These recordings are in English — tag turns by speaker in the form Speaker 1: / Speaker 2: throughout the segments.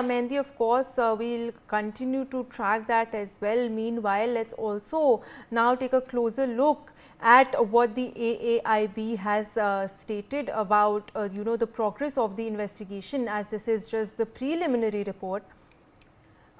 Speaker 1: Mehndi, of course, we'll continue to track that as well. Meanwhile, let's also now take a closer look at what the AAIB has stated about, the progress of the investigation, as this is just the preliminary report.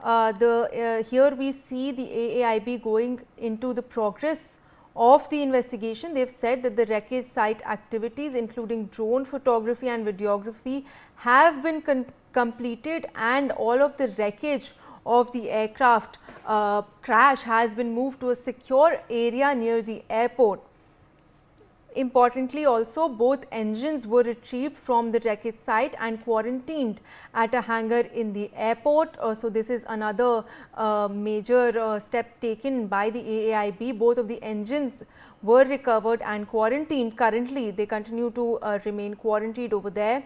Speaker 1: Here we see the AAIB going into the progress of the investigation. They've said that the wreckage site activities, including drone photography and videography, have been completed, and all of the wreckage of the aircraft crash has been moved to a secure area near the airport. Importantly, also both engines were retrieved from the wreckage site and quarantined at a hangar in the airport. So this is another major step taken by the AAIB. Both of the engines were recovered and quarantined. Currently, they continue to remain quarantined over there.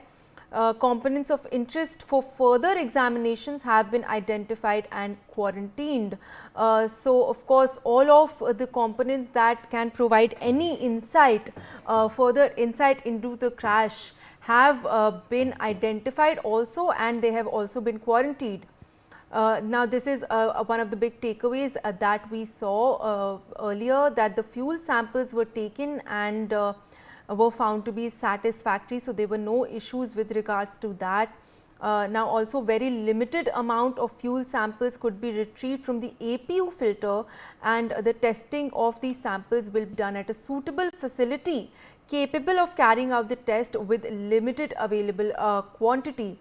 Speaker 1: Components of interest for further examinations have been identified and quarantined. So, of course, all of the components that can provide any insight, further insight into the crash, have been identified also, and they have also been quarantined. Now, this is one of the big takeaways that we saw earlier, that the fuel samples were taken and were found to be satisfactory. So, there were no issues with regards to that. Now, also very limited amount of fuel samples could be retrieved from the APU filter, and the testing of these samples will be done at a suitable facility capable of carrying out the test with limited available quantity.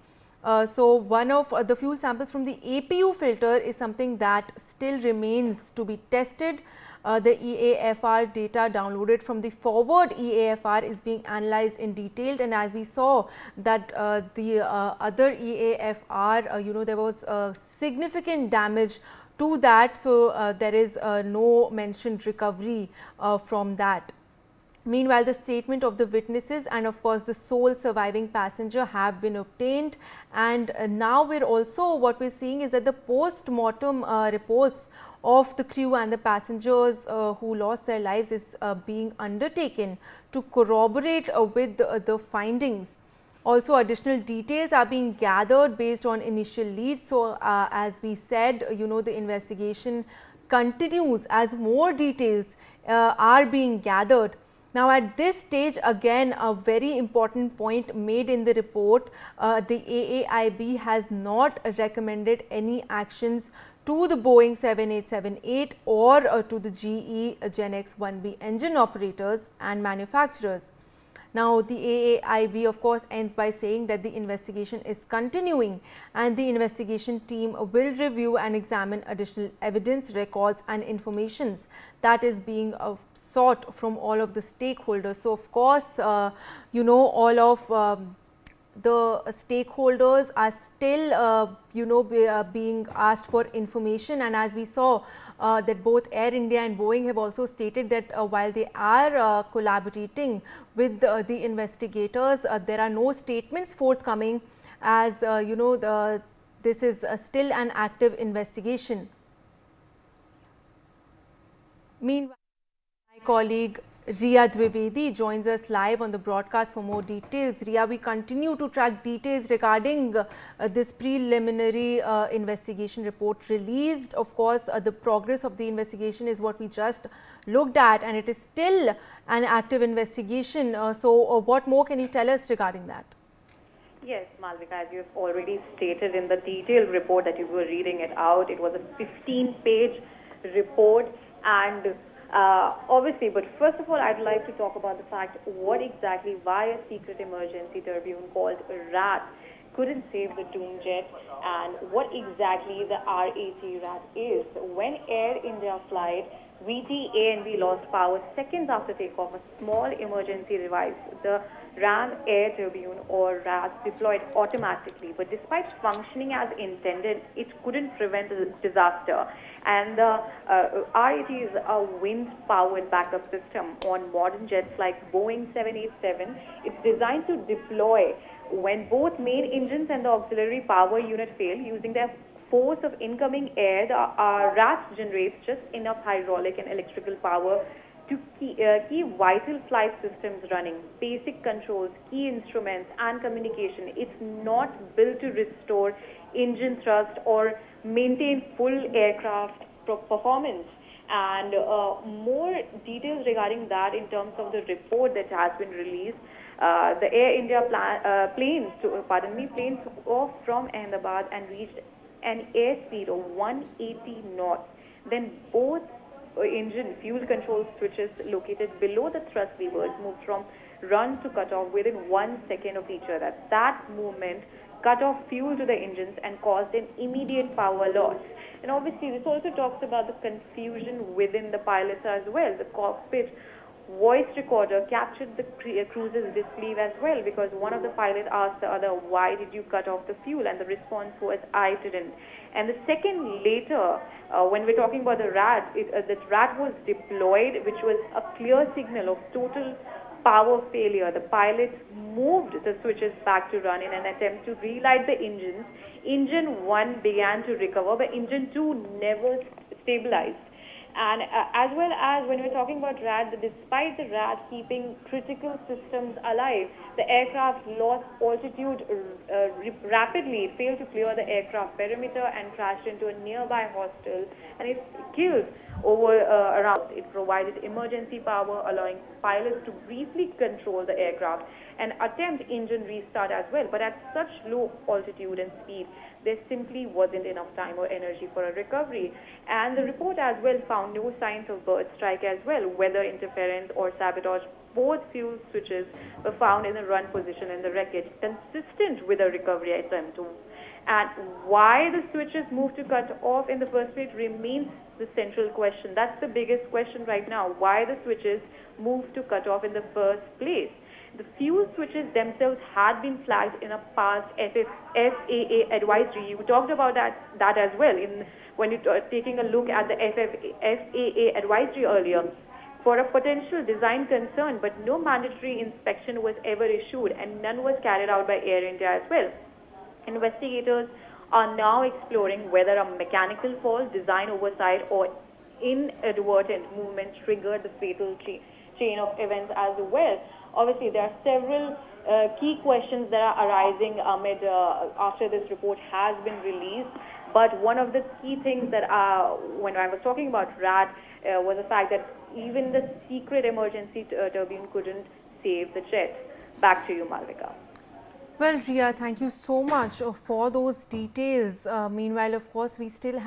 Speaker 1: So, one of the fuel samples from the APU filter is something that still remains to be tested. The EAFR data downloaded from the forward EAFR is being analyzed in detail, and as we saw that the other EAFR, there was significant damage to that. So, there is no mentioned recovery from that. Meanwhile, the statement of the witnesses and of course the sole surviving passenger have been obtained, and now we're also, what we're seeing is that the post-mortem reports of the crew and the passengers who lost their lives is being undertaken to corroborate with the findings. Also, additional details are being gathered based on initial leads. So, as we said, the investigation continues as more details are being gathered. Now, at this stage, again a very important point made in the report, the AAIB has not recommended any actions to the Boeing 7878 or to the GE Gen X-1B engine operators and manufacturers. Now, the AAIB of course ends by saying that the investigation is continuing, and the investigation team will review and examine additional evidence, records and informations that is being sought from all of the stakeholders. So, of course, all of the stakeholders are still being asked for information, and as we saw that both Air India and Boeing have also stated that while they are collaborating with the investigators, there are no statements forthcoming, as this is still an active investigation. Meanwhile, my colleague Riya Dwivedi joins us live on the broadcast for more details. Riya, we continue to track details regarding this preliminary investigation report released. Of course, the progress of the investigation is what we just looked at, and it is still an active investigation. So, what more can you tell us regarding that?
Speaker 2: Yes, Malvika, as you have already stated in the detailed report that you were reading it out, it was a 15-page report, and obviously, but first of all, I'd like to talk about the fact why a secret emergency turbine called RAT couldn't save the doomed jet, and what exactly the RAT is. When Air India flight VT-A and B lost power seconds after takeoff, a small emergency device, the Ram Air Turbine or RAT, deployed automatically, but despite functioning as intended, it couldn't prevent a disaster. And the RAT is a wind-powered backup system on modern jets like Boeing 787. It's designed to deploy when both main engines and the auxiliary power unit fail. Using their force of incoming air, the RAT generates just enough hydraulic and electrical power to keep vital flight systems running, basic controls, key instruments and communication. It's not built to restore engine thrust or maintain full aircraft performance. And more details regarding that in terms of the report that has been released. The Air India planes took off from Ahemdabad and reached an airspeed of 180 knots. Then both engine fuel control switches located below the thrust levers moved from run to cut off within 1 second of each other. That movement cut off fuel to the engines and caused an immediate power loss. And obviously this also talks about the confusion within the pilots as well. The cockpit voice recorder captured the cruiser's disbelief as well, because one of the pilots asked the other, why did you cut off the fuel? And the response was, I didn't. And the second later, when we're talking about the RAT, the RAT was deployed, which was a clear signal of total power failure. The pilots moved the switches back to run in an attempt to relight the engines. Engine 1 began to recover, but engine 2 never stabilized. And as well as when we're talking about RAT, despite the RAT keeping critical systems alive, the aircraft lost altitude rapidly. It failed to clear the aircraft perimeter and crashed into a nearby hostel, and it killed around. It provided emergency power, allowing pilots to briefly control the aircraft and attempt engine restart as well. But at such low altitude and speed, there simply wasn't enough time or energy for a recovery. And the report as well found no signs of bird strike as well, weather interference or sabotage. Both fuel switches were found in the run position in the wreckage, consistent with a recovery attempt. And why the switches moved to cut off in the first place remains the central question. That's the biggest question right now. Why the switches moved to cut off in the first place? The fuel switches themselves had been flagged in a past FAA advisory. You talked about that as well when you're taking a look at the FAA advisory earlier for a potential design concern, but no mandatory inspection was ever issued and none was carried out by Air India as well. Investigators are now exploring whether a mechanical fault, design oversight, or inadvertent movement triggered the fatal chain of events as well. Obviously, there are several key questions that are arising amid after this report has been released. But one of the key things that when I was talking about RAT was the fact that even the secret emergency turbine couldn't save the jet. Back to you, Malvika.
Speaker 1: Well, Riya, thank you so much for those details. Meanwhile, of course, we still